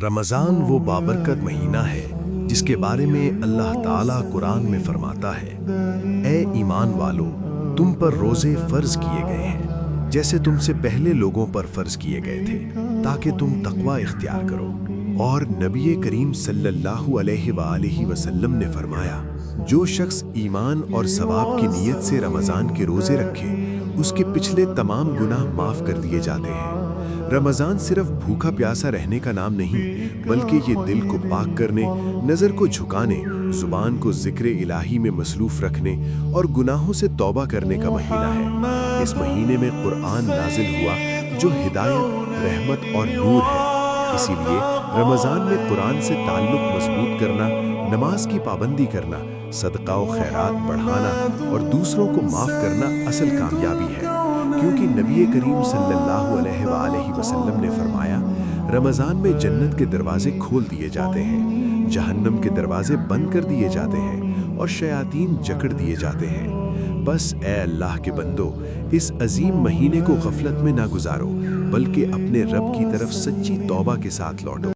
رمضان وہ بابرکت مہینہ ہے جس کے بارے میں اللہ تعالیٰ قرآن میں فرماتا ہے، اے ایمان والو، تم پر روزے فرض کیے گئے ہیں جیسے تم سے پہلے لوگوں پر فرض کیے گئے تھے تاکہ تم تقوی اختیار کرو۔ اور نبی کریم صلی اللہ علیہ وآلہ وسلم نے فرمایا، جو شخص ایمان اور ثواب کی نیت سے رمضان کے روزے رکھے اس کے پچھلے تمام گناہ معاف کر دیے جاتے ہیں۔ رمضان صرف بھوکا پیاسا رہنے کا نام نہیں، بلکہ یہ دل کو پاک کرنے، نظر کو جھکانے، زبان کو ذکر الہی میں مصروف رکھنے اور گناہوں سے توبہ کرنے کا مہینہ ہے۔ اس مہینے میں قرآن نازل ہوا جو ہدایت، رحمت اور نور ہے۔ اسی لیے رمضان میں قرآن سے تعلق مضبوط کرنا، نماز کی پابندی کرنا، صدقہ و خیرات بڑھانا اور دوسروں کو معاف کرنا اصل کامیابی ہے، کیونکہ نبی کریم صلی اللہ علیہ وآلہ وسلم نے فرمایا، رمضان میں جنت کے دروازے کھول دیے جاتے ہیں، جہنم کے دروازے بند کر دیے جاتے ہیں اور شیاطین جکڑ دیے جاتے ہیں۔ بس اے اللہ کے بندو، اس عظیم مہینے کو غفلت میں نہ گزارو، بلکہ اپنے رب کی طرف سچی توبہ کے ساتھ لوٹو۔